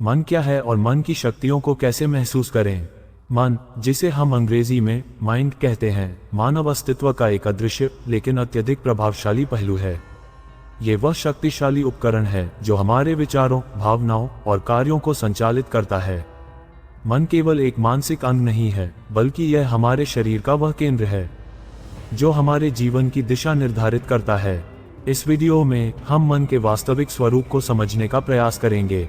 मन क्या है और मन की शक्तियों को कैसे महसूस करें? मन, जिसे हम अंग्रेजी में माइंड कहते हैं, मानव अस्तित्व का एक अदृश्य लेकिन अत्यधिक प्रभावशाली पहलू है। ये वह शक्तिशाली उपकरण है जो हमारे विचारों, भावनाओं और कार्यों को संचालित करता है। मन केवल एक मानसिक अंग नहीं है, बल्कि यह हमारे शरीर का वह केंद्र है जो हमारे जीवन की दिशा निर्धारित करता है। इस वीडियो में हम मन के वास्तविक स्वरूप को समझने का प्रयास करेंगे।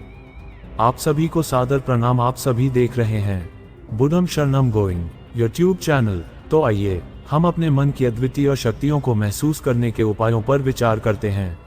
आप सभी को सादर प्रणाम। आप सभी देख रहे हैं बुद्धम शरणम गोइंग यूट्यूब चैनल। तो आइए हम अपने मन की अद्वितीय शक्तियों को महसूस करने के उपायों पर विचार करते हैं।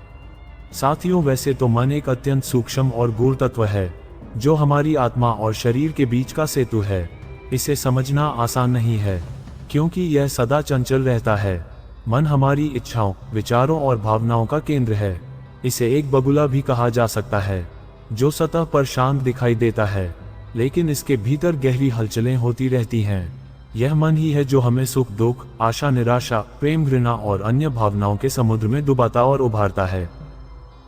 साथियों, वैसे तो मन एक अत्यंत सूक्ष्म और गूढ़ तत्व है जो हमारी आत्मा और शरीर के बीच का सेतु है। इसे समझना आसान नहीं है क्योंकि यह सदा चंचल रहता है। मन हमारी इच्छाओं, विचारों और भावनाओं का केंद्र है। इसे एक बगुला भी कहा जा सकता है जो सतह पर शांत दिखाई देता है, लेकिन इसके भीतर गहरी हलचलें होती रहती हैं। यह मन ही है जो हमें सुख, दुख, आशा, निराशा, प्रेम, घृणा और अन्य भावनाओं के समुद्र में डुबाता और उभारता है।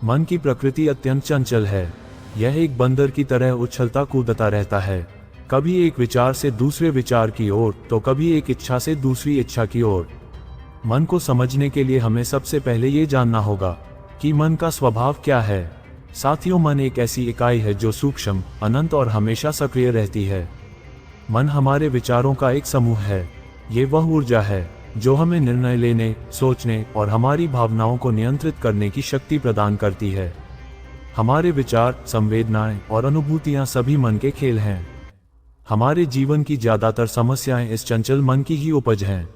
मन की प्रकृति अत्यंत चंचल है। यह एक बंदर की तरह उछलता कूदता रहता है, कभी एक विचार से दूसरे विचार की ओर तो कभी एक इच्छा से दूसरी इच्छा की ओर। मन को समझने के लिए हमें सबसे पहले ये जानना होगा कि मन का स्वभाव क्या है। साथियों, मन एक ऐसी इकाई है जो सूक्ष्म, अनंत और हमेशा सक्रिय रहती है। मन हमारे विचारों का एक समूह है। ये वह ऊर्जा है जो हमें निर्णय लेने, सोचने और हमारी भावनाओं को नियंत्रित करने की शक्ति प्रदान करती है। हमारे विचार, संवेदनाएं और अनुभूतियां सभी मन के खेल हैं। हमारे जीवन की ज्यादातर समस्याएं इस चंचल मन की ही उपज हैं।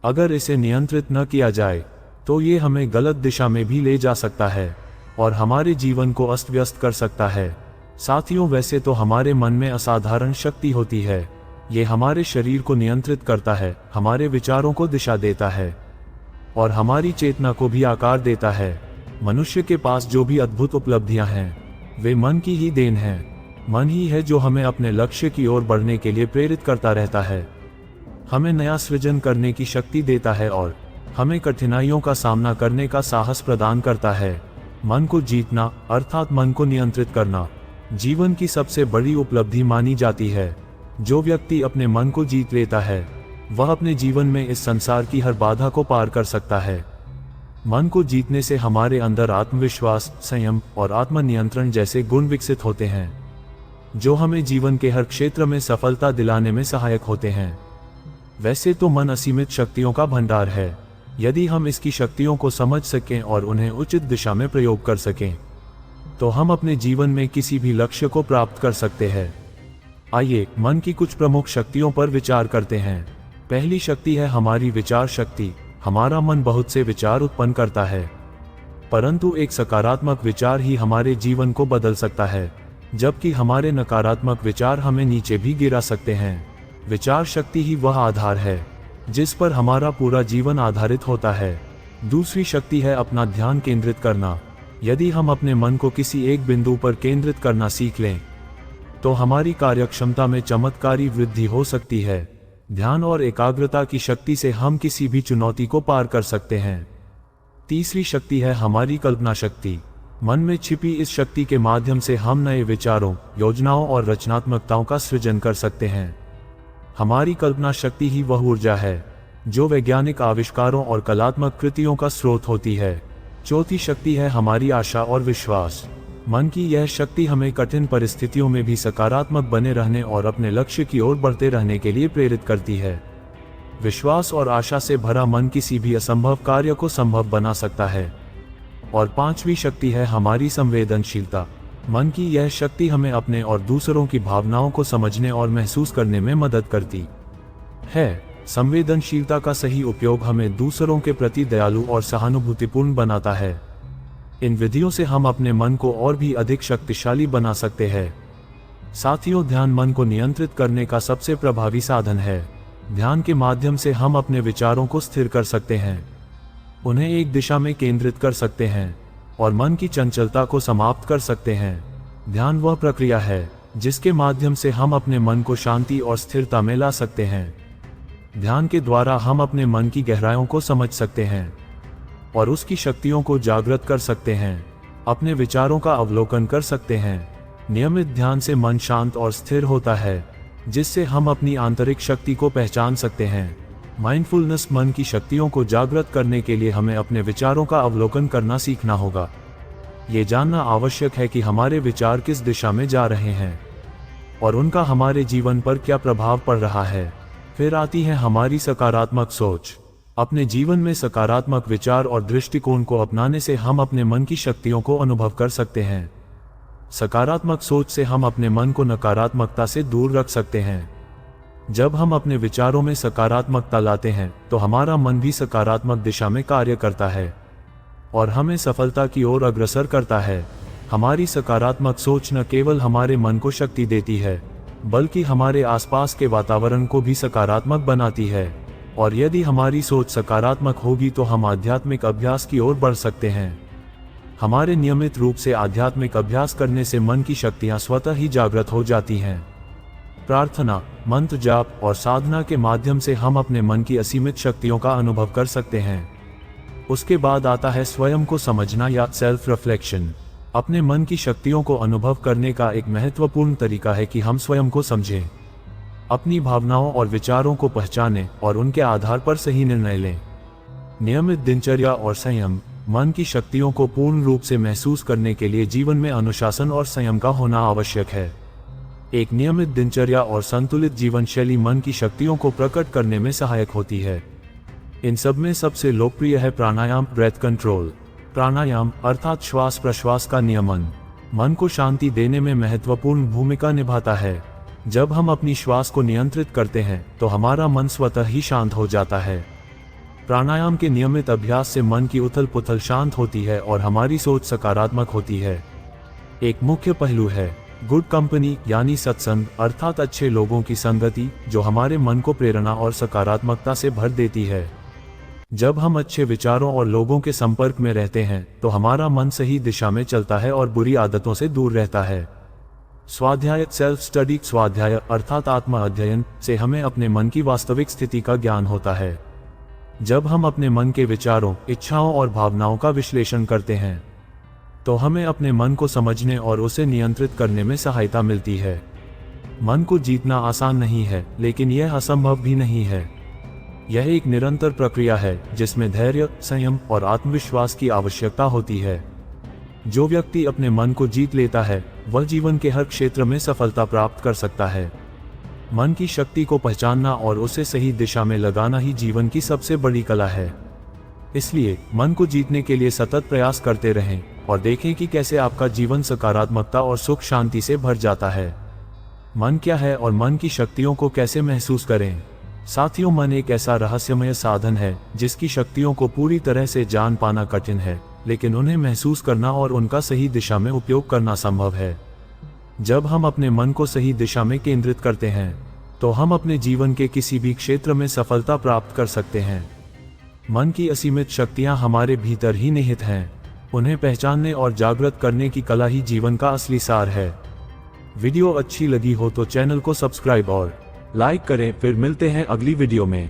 अगर इसे नियंत्रित न किया जाए तो ये हमें गलत दिशा में भी ले जा सकता है और हमारे जीवन को अस्त व्यस्त कर सकता है। साथियों, वैसे तो हमारे मन में असाधारण शक्ति होती है। ये हमारे शरीर को नियंत्रित करता है, हमारे विचारों को दिशा देता है और हमारी चेतना को भी आकार देता है। मनुष्य के पास जो भी अद्भुत उपलब्धियां हैं वे मन की ही देन हैं। मन ही है जो हमें अपने लक्ष्य की ओर बढ़ने के लिए प्रेरित करता रहता है, हमें नया सृजन करने की शक्ति देता है और हमें कठिनाइयों का सामना करने का साहस प्रदान करता है। मन को जीतना अर्थात मन को नियंत्रित करना जीवन की सबसे बड़ी उपलब्धि मानी जाती है। जो व्यक्ति अपने मन को जीत लेता है वह अपने जीवन में इस संसार की हर बाधा को पार कर सकता है। मन को जीतने से हमारे अंदर आत्मविश्वास, संयम और आत्मनियंत्रण जैसे गुण विकसित होते हैं जो हमें जीवन के हर क्षेत्र में सफलता दिलाने में सहायक होते हैं। वैसे तो मन असीमित शक्तियों का भंडार है। यदि हम इसकी शक्तियों को समझ सकें और उन्हें उचित दिशा में प्रयोग कर सकें तो हम अपने जीवन में किसी भी लक्ष्य को प्राप्त कर सकते हैं। आइए मन की कुछ प्रमुख शक्तियों पर विचार करते हैं। पहली शक्ति है हमारी विचार शक्ति। हमारा मन बहुत से विचार उत्पन्न करता है, परंतु एक सकारात्मक विचार ही हमारे जीवन को बदल सकता है, जबकि हमारे नकारात्मक विचार हमें नीचे भी गिरा सकते हैं। विचार शक्ति ही वह आधार है जिस पर हमारा पूरा जीवन आधारित होता है। दूसरी शक्ति है अपना ध्यान केंद्रित करना। यदि हम अपने मन को किसी एक बिंदु पर केंद्रित करना सीख लें तो हमारी कार्यक्षमता में चमत्कारी वृद्धि हो सकती है। ध्यान और एकाग्रता की शक्ति से हम किसी भी चुनौती को पार कर सकते हैं। तीसरी शक्ति है हमारी कल्पना शक्ति। मन में छिपी इस शक्ति के माध्यम से हम नए विचारों, योजनाओं और रचनात्मकताओं का सृजन कर सकते हैं। हमारी कल्पना शक्ति ही वह ऊर्जा है जो वैज्ञानिक आविष्कारों और कलात्मक कृतियों का स्रोत होती है। चौथी शक्ति है हमारी आशा और विश्वास। मन की यह शक्ति हमें कठिन परिस्थितियों में भी सकारात्मक बने रहने और अपने लक्ष्य की ओर बढ़ते रहने के लिए प्रेरित करती है। विश्वास और आशा से भरा मन किसी भी असंभव कार्य को संभव बना सकता है। और पांचवी शक्ति है हमारी संवेदनशीलता। मन की यह शक्ति हमें अपने और दूसरों की भावनाओं को समझने और महसूस करने में मदद करती है। संवेदनशीलता का सही उपयोग हमें दूसरों के प्रति दयालु और सहानुभूतिपूर्ण बनाता है। इन विधियों से हम अपने मन को और भी अधिक शक्तिशाली बना सकते हैं। साथियों, ध्यान मन को नियंत्रित करने का सबसे प्रभावी साधन है। ध्यान के माध्यम से हम अपने विचारों को स्थिर कर सकते हैं, उन्हें एक दिशा में केंद्रित कर सकते हैं और मन की चंचलता को समाप्त कर सकते हैं। ध्यान वह प्रक्रिया है जिसके माध्यम से हम अपने मन को शांति और स्थिरता में ला सकते हैं। ध्यान के द्वारा हम अपने मन की गहराइयों को समझ सकते हैं और उसकी शक्तियों को जागृत कर सकते हैं, अपने विचारों का अवलोकन कर सकते हैं नियमित ध्यान से मन शांत और स्थिर होता है, जिससे हम अपनी आंतरिक शक्ति को पहचान सकते हैं। माइंडफुलनेस मन की शक्तियों को जागृत करने के लिए हमें अपने विचारों का अवलोकन करना सीखना होगा। ये जानना आवश्यक है कि हमारे विचार किस दिशा में जा रहे हैं और उनका हमारे जीवन पर क्या प्रभाव पड़ रहा है। फिर आती है हमारी सकारात्मक सोच। अपने जीवन में सकारात्मक विचार और दृष्टिकोण को अपनाने से हम अपने मन की शक्तियों को अनुभव कर सकते हैं। सकारात्मक सोच से हम अपने मन को नकारात्मकता से दूर रख सकते हैं। जब हम अपने विचारों में सकारात्मकता लाते हैं तो हमारा मन भी सकारात्मक दिशा में कार्य करता है और हमें सफलता की ओर अग्रसर करता है। हमारी सकारात्मक सोच न केवल हमारे मन को शक्ति देती है, बल्कि हमारे आसपास के वातावरण को भी सकारात्मक बनाती है। और यदि हमारी सोच सकारात्मक होगी तो हम आध्यात्मिक अभ्यास की ओर बढ़ सकते हैं। हमारे नियमित रूप से आध्यात्मिक अभ्यास करने से मन की शक्तियां स्वतः ही जागृत हो जाती हैं। प्रार्थना, मंत्र जाप और साधना के माध्यम से हम अपने मन की असीमित शक्तियों का अनुभव कर सकते हैं। उसके बाद आता है स्वयं को समझना या सेल्फ रिफ्लेक्शन। अपने मन की शक्तियों को अनुभव करने का एक महत्वपूर्ण तरीका है कि हम स्वयं को समझें, अपनी भावनाओं और विचारों को पहचानें और उनके आधार पर सही निर्णय लें। नियमित दिनचर्या और संयम मन की शक्तियों को पूर्ण रूप से महसूस करने के लिए जीवन में अनुशासन और संयम का होना आवश्यक है। एक नियमित दिनचर्या और संतुलित जीवन शैली मन की शक्तियों को प्रकट करने में सहायक होती है। इन सब में सबसे लोकप्रिय है प्राणायाम, ब्रेथ कंट्रोल। प्राणायाम अर्थात श्वास प्रश्वास का नियमन मन को शांति देने में महत्वपूर्ण भूमिका निभाता है। जब हम अपनी श्वास को नियंत्रित करते हैं तो हमारा मन स्वतः ही शांत हो जाता है। प्राणायाम के नियमित अभ्यास से मन की उथल पुथल शांत होती है और हमारी सोच सकारात्मक होती है। एक मुख्य पहलू है गुड कंपनी यानी सत्संग अर्थात अच्छे लोगों की संगति, जो हमारे मन को प्रेरणा और सकारात्मकता से भर देती है। जब हम अच्छे विचारों और लोगों के संपर्क में रहते हैं तो हमारा मन सही दिशा में चलता है और बुरी आदतों से दूर रहता है। स्वाध्याय, सेल्फ स्टडी। स्वाध्याय अर्थात आत्म अध्ययन से हमें अपने मन की वास्तविक स्थिति का ज्ञान होता है। जब हम अपने मन के विचारों, इच्छाओं और भावनाओं का विश्लेषण करते हैं तो हमें अपने मन को समझने और उसे नियंत्रित करने में सहायता मिलती है। मन को जीतना आसान नहीं है, लेकिन यह असंभव भी नहीं है। यह एक निरंतर प्रक्रिया है जिसमें धैर्य, संयम और आत्मविश्वास की आवश्यकता होती है। जो व्यक्ति अपने मन को जीत लेता है वह जीवन के हर क्षेत्र में सफलता प्राप्त कर सकता है। मन की शक्ति को पहचानना और उसे सही दिशा में लगाना ही जीवन की सबसे बड़ी कला है। इसलिए मन को जीतने के लिए सतत प्रयास करते रहें और देखें कि कैसे आपका जीवन सकारात्मकता और सुख शांति से भर जाता है। मन क्या है और मन की शक्तियों को कैसे महसूस करें? साथियों, मन एक ऐसा रहस्यमय साधन है जिसकी शक्तियों को पूरी तरह से जान पाना कठिन है, लेकिन उन्हें महसूस करना और उनका सही दिशा में उपयोग करना संभव है। जब हम अपने मन को सही दिशा में केंद्रित करते हैं तो हम अपने जीवन के किसी भी क्षेत्र में सफलता प्राप्त कर सकते हैं। मन की असीमित शक्तियां हमारे भीतर ही निहित हैं। उन्हें पहचानने और जागृत करने की कला ही जीवन का असली सार है। वीडियो अच्छी लगी हो तो चैनल को सब्सक्राइब और लाइक करें। फिर मिलते हैं अगली वीडियो में।